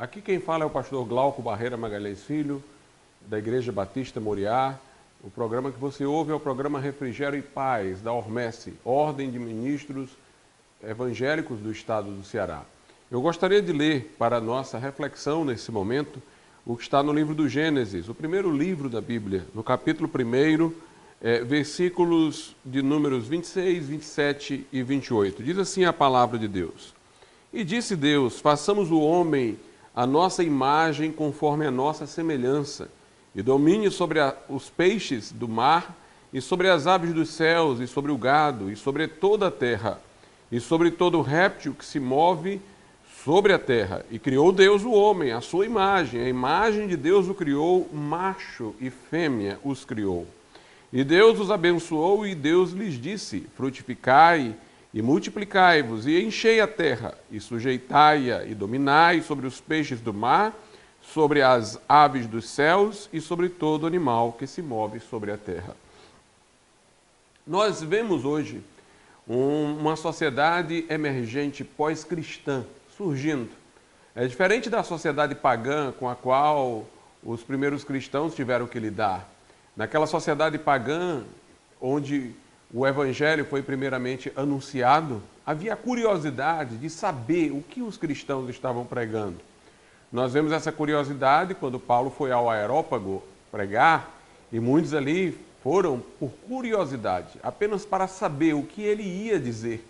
Aqui quem fala é o pastor Glauco Barreira Magalhães Filho, da Igreja Batista Moriá. O programa que você ouve é o programa Refrigério e Paz, da Ormesse, Ordem de Ministros Evangélicos do Estado do Ceará. Eu gostaria de ler para a nossa reflexão nesse momento o que está no livro do Gênesis, o primeiro livro da Bíblia, no capítulo 1, versículos de números 26, 27 e 28. Diz assim a palavra de Deus: E disse Deus, façamos o homem a nossa imagem conforme a nossa semelhança, e domine sobre os peixes do mar, e sobre as aves dos céus, e sobre o gado, e sobre toda a terra, e sobre todo réptil que se move sobre a terra. E criou Deus o homem, a sua imagem, a imagem de Deus o criou, macho e fêmea os criou. E Deus os abençoou, e Deus lhes disse, frutificai, e multiplicai-vos, e enchei a terra, e sujeitai-a, e dominai sobre os peixes do mar, sobre as aves dos céus, e sobre todo animal que se move sobre a terra. Nós vemos hoje uma sociedade emergente pós-cristã surgindo. É diferente da sociedade pagã com a qual os primeiros cristãos tiveram que lidar. Naquela sociedade pagã, onde o evangelho foi primeiramente anunciado, havia a curiosidade de saber o que os cristãos estavam pregando. Nós vemos essa curiosidade quando Paulo foi ao Areópago pregar, e muitos ali foram por curiosidade, apenas para saber o que ele ia dizer,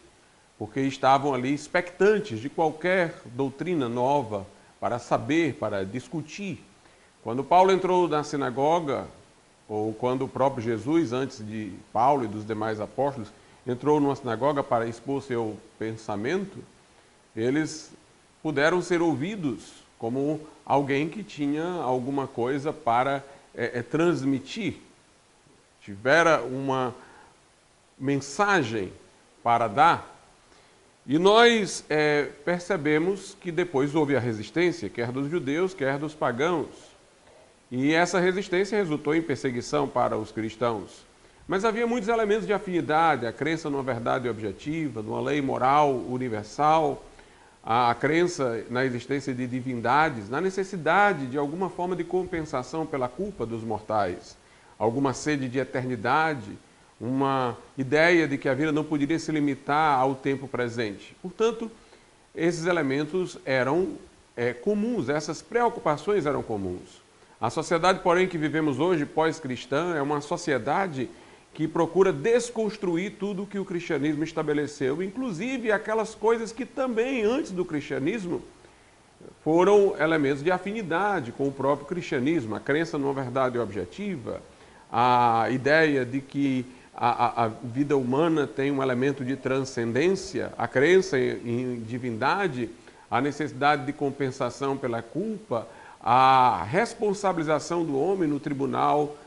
porque estavam ali expectantes de qualquer doutrina nova para saber, para discutir. Quando Paulo entrou na sinagoga, ou quando o próprio Jesus, antes de Paulo e dos demais apóstolos, entrou numa sinagoga para expor seu pensamento, eles puderam ser ouvidos como alguém que tinha alguma coisa para transmitir, tivera uma mensagem para dar. E nós percebemos que depois houve a resistência, quer dos judeus, quer dos pagãos. E essa resistência resultou em perseguição para os cristãos. Mas havia muitos elementos de afinidade, a crença numa verdade objetiva, numa lei moral universal, a crença na existência de divindades, na necessidade de alguma forma de compensação pela culpa dos mortais, alguma sede de eternidade, uma ideia de que a vida não poderia se limitar ao tempo presente. Portanto, esses elementos eram comuns, essas preocupações eram comuns. A sociedade, porém, que vivemos hoje, pós-cristã, é uma sociedade que procura desconstruir tudo o que o cristianismo estabeleceu, inclusive aquelas coisas que também, antes do cristianismo, foram elementos de afinidade com o próprio cristianismo, a crença numa verdade objetiva, a ideia de que a vida humana tem um elemento de transcendência, a crença em divindade, a necessidade de compensação pela culpa, a responsabilização do homem no tribunal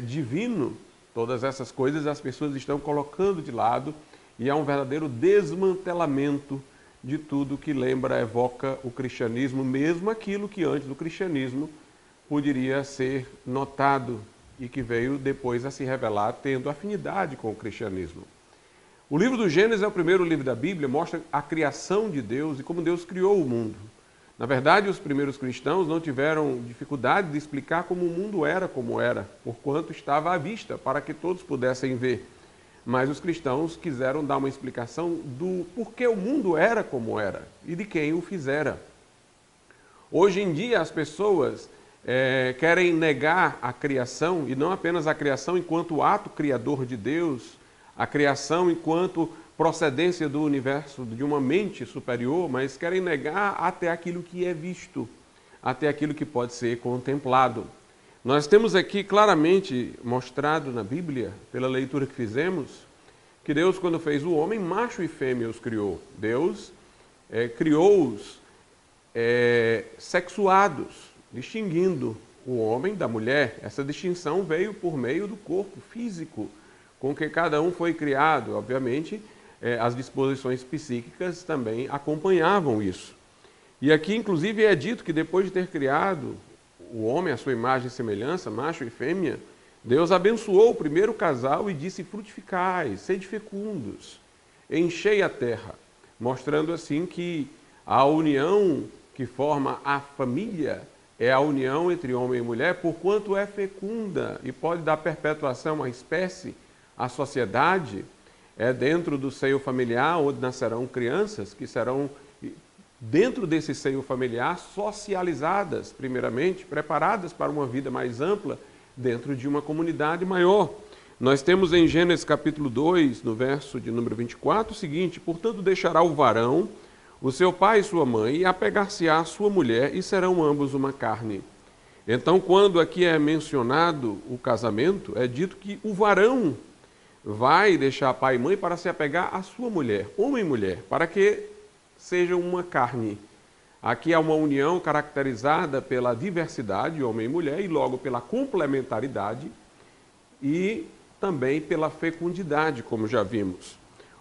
divino. Todas essas coisas as pessoas estão colocando de lado e há um verdadeiro desmantelamento de tudo que lembra, evoca o cristianismo, mesmo aquilo que antes do cristianismo poderia ser notado e que veio depois a se revelar tendo afinidade com o cristianismo. O livro do Gênesis é o primeiro livro da Bíblia, mostra a criação de Deus e como Deus criou o mundo. Na verdade, os primeiros cristãos não tiveram dificuldade de explicar como o mundo era como era, porquanto estava à vista, para que todos pudessem ver. Mas os cristãos quiseram dar uma explicação do porquê o mundo era como era e de quem o fizera. Hoje em dia, as pessoas querem negar a criação, e não apenas a criação enquanto ato criador de Deus, a criação enquanto procedência do universo, de uma mente superior, mas querem negar até aquilo que é visto, até aquilo que pode ser contemplado. Nós temos aqui claramente mostrado na Bíblia, pela leitura que fizemos, que Deus, quando fez o homem, macho e fêmea os criou. Deus criou-os sexuados, distinguindo o homem da mulher. Essa distinção veio por meio do corpo físico com que cada um foi criado. Obviamente, as disposições psíquicas também acompanhavam isso. E aqui, inclusive, é dito que depois de ter criado o homem, a sua imagem e semelhança, macho e fêmea, Deus abençoou o primeiro casal e disse: frutificai, sede fecundos, enchei a terra, mostrando assim que a união que forma a família é a união entre homem e mulher, porquanto é fecunda e pode dar perpetuação à espécie, à sociedade, dentro do seio familiar, onde nascerão crianças que serão, dentro desse seio familiar, socializadas, primeiramente, preparadas para uma vida mais ampla, dentro de uma comunidade maior. Nós temos em Gênesis capítulo 2, no verso de número 24, o seguinte: portanto deixará o varão o seu pai e sua mãe, e apegar-se-á à sua mulher, e serão ambos uma carne. Então, quando aqui é mencionado o casamento, é dito que o varão vai deixar pai e mãe para se apegar à sua mulher, homem e mulher, para que sejam uma carne. Aqui há uma união caracterizada pela diversidade, homem e mulher, e logo pela complementaridade e também pela fecundidade, como já vimos.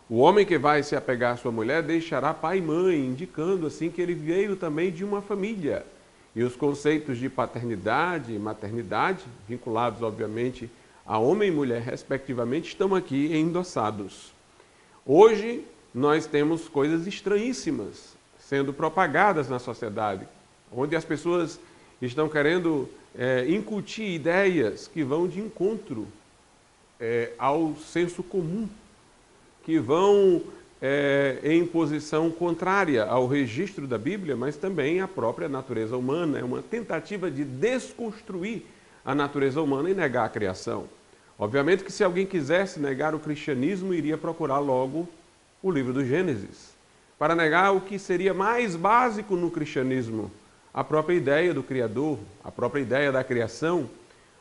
O homem que vai se apegar à sua mulher deixará pai e mãe, indicando assim que ele veio também de uma família. E os conceitos de paternidade e maternidade, vinculados obviamente a homem e mulher respectivamente, estão aqui endossados. Hoje nós temos coisas estranhíssimas sendo propagadas na sociedade, onde as pessoas estão querendo incutir ideias que vão de encontro ao senso comum, que vão em posição contrária ao registro da Bíblia, mas também à própria natureza humana. É uma tentativa de desconstruir a natureza humana e negar a criação. Obviamente que se alguém quisesse negar o cristianismo, iria procurar logo o livro do Gênesis, para negar o que seria mais básico no cristianismo, a própria ideia do Criador, a própria ideia da criação.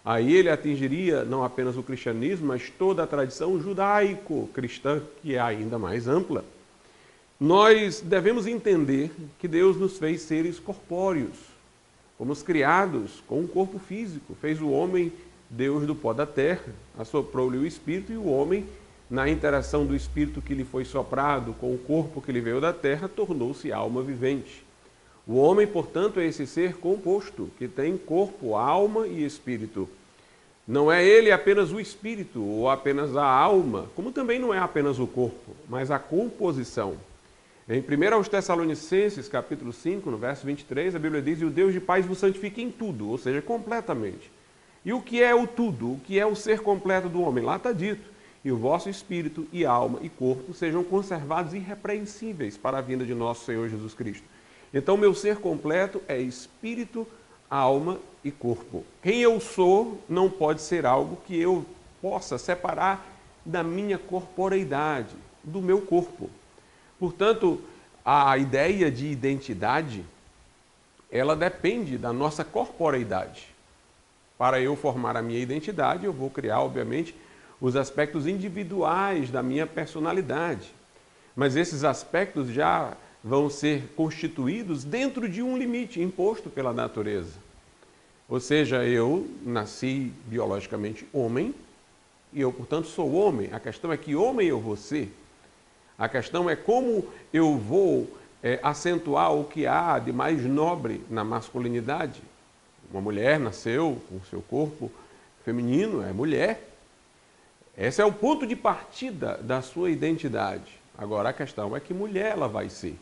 Aí ele atingiria não apenas o cristianismo, mas toda a tradição judaico-cristã, que é ainda mais ampla. Nós devemos entender que Deus nos fez seres corpóreos. Fomos criados com um corpo físico. Fez o homem Deus do pó da terra, assoprou-lhe o espírito, e o homem, na interação do espírito que lhe foi soprado com o corpo que lhe veio da terra, tornou-se alma vivente. O homem, portanto, é esse ser composto, que tem corpo, alma e espírito. Não é ele apenas o espírito ou apenas a alma, como também não é apenas o corpo, mas a composição. Em 1 Tessalonicenses, capítulo 5, no verso 23, a Bíblia diz: e o Deus de paz vos santifique em tudo, ou seja, completamente. E o que é o tudo? O que é o ser completo do homem? Lá está dito: e o vosso espírito e alma e corpo sejam conservados irrepreensíveis para a vinda de nosso Senhor Jesus Cristo. Então, meu ser completo é espírito, alma e corpo. Quem eu sou não pode ser algo que eu possa separar da minha corporeidade, do meu corpo. Portanto, a ideia de identidade, ela depende da nossa corporeidade. Para eu formar a minha identidade, eu vou criar, obviamente, os aspectos individuais da minha personalidade. Mas esses aspectos já vão ser constituídos dentro de um limite imposto pela natureza. Ou seja, eu nasci biologicamente homem e eu, portanto, sou homem. A questão é que homem eu vou ser. A questão é como eu vou acentuar o que há de mais nobre na masculinidade. Uma mulher nasceu com seu corpo feminino, é mulher. Esse é o ponto de partida da sua identidade. Agora, a questão é que mulher ela vai ser.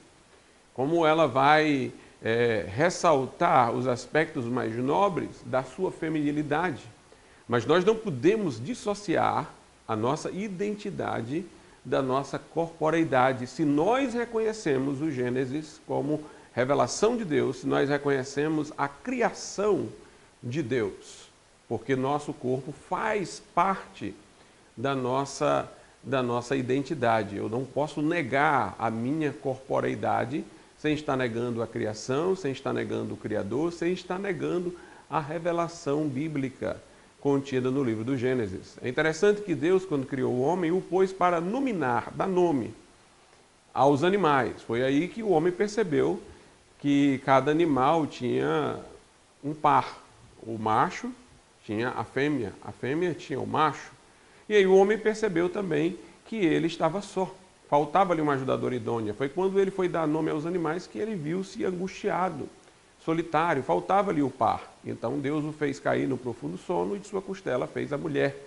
Como ela vai ressaltar os aspectos mais nobres da sua feminilidade. Mas nós não podemos dissociar a nossa identidade da nossa corporeidade. Se nós reconhecemos o Gênesis como revelação de Deus, se nós reconhecemos a criação de Deus, porque nosso corpo faz parte da nossa identidade. Eu não posso negar a minha corporeidade sem estar negando a criação, sem estar negando o Criador, sem estar negando a revelação bíblica contida no livro do Gênesis. É interessante que Deus, quando criou o homem, o pôs para nominar, dar nome aos animais. Foi aí que o homem percebeu que cada animal tinha um par. O macho tinha a fêmea tinha o macho. E aí o homem percebeu também que ele estava só. Faltava-lhe uma ajudadora idônea. Foi quando ele foi dar nome aos animais que ele viu-se angustiado, solitário, faltava-lhe o par. Então Deus o fez cair no profundo sono e de sua costela fez a mulher.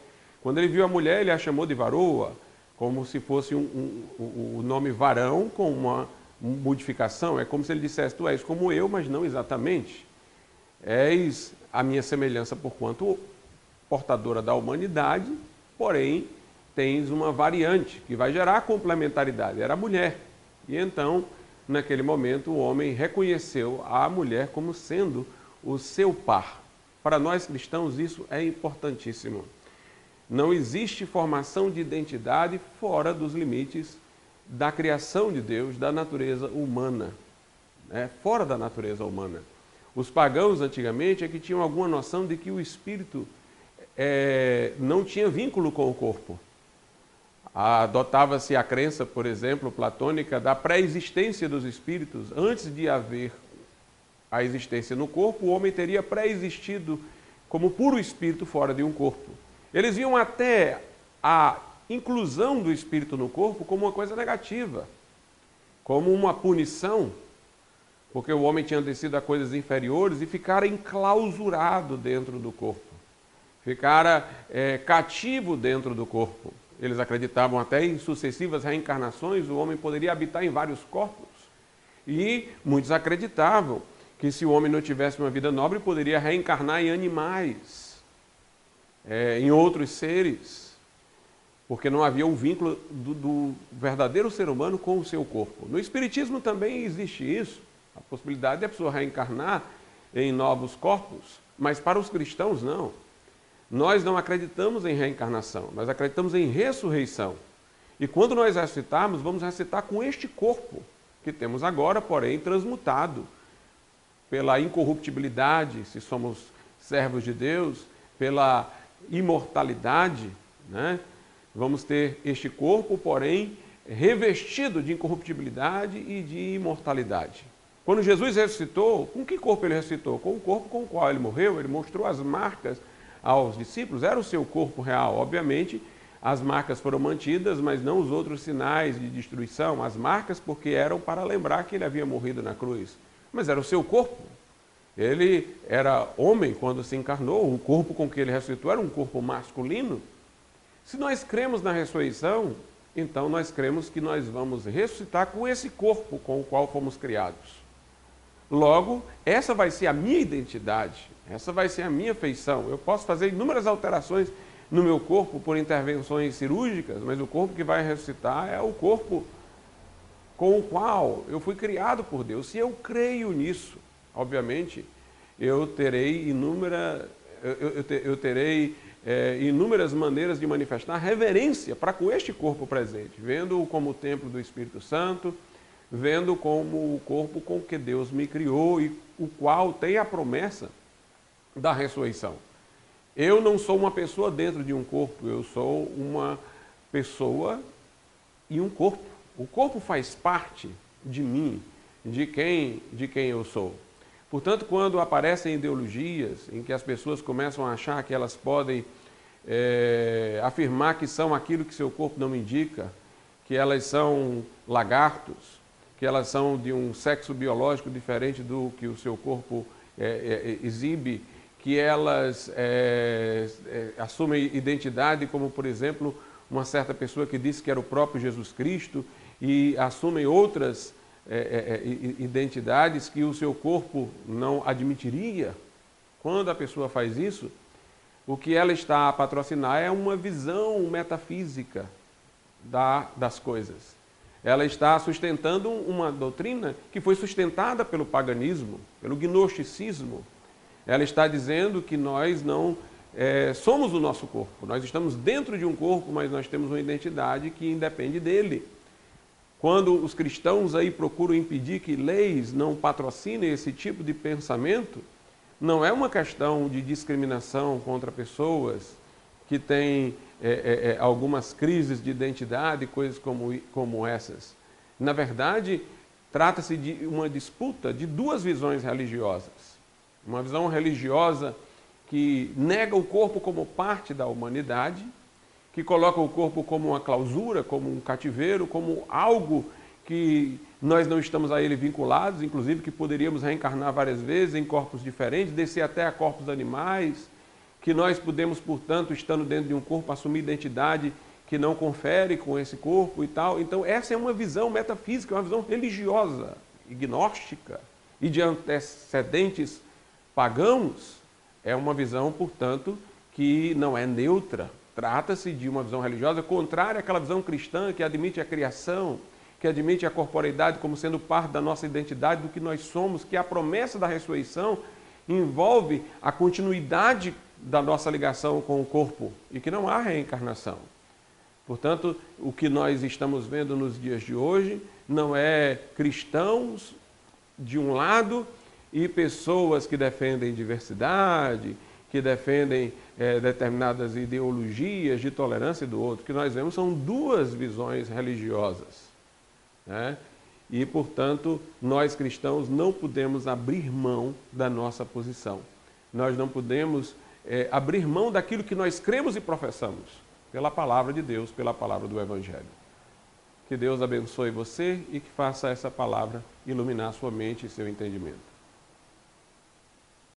Quando ele viu a mulher, ele a chamou de varoa, como se fosse o nome varão com modificação, é como se ele dissesse, tu és como eu, mas não exatamente. És a minha semelhança porquanto portadora da humanidade, porém tens uma variante que vai gerar complementaridade, era a mulher. E então, naquele momento, o homem reconheceu a mulher como sendo o seu par. Para nós cristãos isso é importantíssimo. Não existe formação de identidade fora dos limites da criação de Deus, da natureza humana, fora da natureza humana. Os pagãos antigamente é que tinham alguma noção de que o espírito não tinha vínculo com o corpo. Adotava-se a crença, por exemplo, platônica, da pré-existência dos espíritos. Antes de haver a existência no corpo, o homem teria pré-existido como puro espírito fora de um corpo. Eles viam até a inclusão do espírito no corpo como uma coisa negativa, como uma punição, porque o homem tinha descido a coisas inferiores e ficara enclausurado dentro do corpo, ficara cativo dentro do corpo. Eles acreditavam até em sucessivas reencarnações, o homem poderia habitar em vários corpos. E muitos acreditavam que se o homem não tivesse uma vida nobre, poderia reencarnar em animais, em outros seres, porque não havia um vínculo do verdadeiro ser humano com o seu corpo. No Espiritismo também existe isso, a possibilidade de a pessoa reencarnar em novos corpos, mas para os cristãos não. Nós não acreditamos em reencarnação, nós acreditamos em ressurreição. E quando nós ressuscitarmos, vamos ressuscitar com este corpo que temos agora, porém transmutado pela incorruptibilidade, se somos servos de Deus, pela imortalidade, né? Vamos ter este corpo, porém, revestido de incorruptibilidade e de imortalidade. Quando Jesus ressuscitou, com que corpo ele ressuscitou? Com o corpo com o qual ele morreu, ele mostrou as marcas aos discípulos, era o seu corpo real. Obviamente, as marcas foram mantidas, mas não os outros sinais de destruição, as marcas porque eram para lembrar que ele havia morrido na cruz. Mas era o seu corpo. Ele era homem quando se encarnou, o corpo com que ele ressuscitou era um corpo masculino. Se nós cremos na ressurreição, então nós cremos que nós vamos ressuscitar com esse corpo com o qual fomos criados. Logo, essa vai ser a minha identidade, essa vai ser a minha feição. Eu posso fazer inúmeras alterações no meu corpo por intervenções cirúrgicas, mas o corpo que vai ressuscitar é o corpo com o qual eu fui criado por Deus. Se eu creio nisso, obviamente, eu terei inúmeras maneiras de manifestar reverência para com este corpo presente, vendo-o como o templo do Espírito Santo, vendo como o corpo com que Deus me criou e o qual tem a promessa da ressurreição. Eu não sou uma pessoa dentro de um corpo, eu sou uma pessoa e um corpo. O corpo faz parte de mim, de quem eu sou. Portanto, quando aparecem ideologias em que as pessoas começam a achar que elas podem afirmar que são aquilo que seu corpo não indica, que elas são lagartos, que elas são de um sexo biológico diferente do que o seu corpo exibe, que elas assumem identidade como, por exemplo, uma certa pessoa que disse que era o próprio Jesus Cristo e assumem outras identidades que o seu corpo não admitiria. Quando a pessoa faz isso, o que ela está a patrocinar é uma visão metafísica das coisas. Ela está sustentando uma doutrina que foi sustentada pelo paganismo, pelo gnosticismo. Ela está dizendo que nós não somos o nosso corpo. Nós estamos dentro de um corpo, mas nós temos uma identidade que independe dele. Quando os cristãos aí procuram impedir que leis não patrocinem esse tipo de pensamento, não é uma questão de discriminação contra pessoas que têm algumas crises de identidade, coisas como essas. Na verdade, trata-se de uma disputa de duas visões religiosas. Uma visão religiosa que nega o corpo como parte da humanidade, que coloca o corpo como uma clausura, como um cativeiro, como algo que nós não estamos a ele vinculados, inclusive que poderíamos reencarnar várias vezes em corpos diferentes, descer até a corpos animais, que nós podemos, portanto, estando dentro de um corpo, assumir identidade que não confere com esse corpo e tal. Então, essa é uma visão metafísica, uma visão religiosa, gnóstica e de antecedentes pagãos. É uma visão, portanto, que não é neutra. Trata-se de uma visão religiosa contrária àquela visão cristã que admite a criação, que admite a corporeidade como sendo parte da nossa identidade, do que nós somos, que a promessa da ressurreição envolve a continuidade da nossa ligação com o corpo e que não há reencarnação. Portanto, o que nós estamos vendo nos dias de hoje não é cristãos de um lado e pessoas que defendem diversidade, que defendem determinadas ideologias de tolerância do outro. O que nós vemos são duas visões religiosas, né? E, portanto, nós cristãos não podemos abrir mão da nossa posição. Nós não podemos abrir mão daquilo que nós cremos e professamos, pela palavra de Deus, pela palavra do Evangelho. Que Deus abençoe você e que faça essa palavra iluminar sua mente e seu entendimento.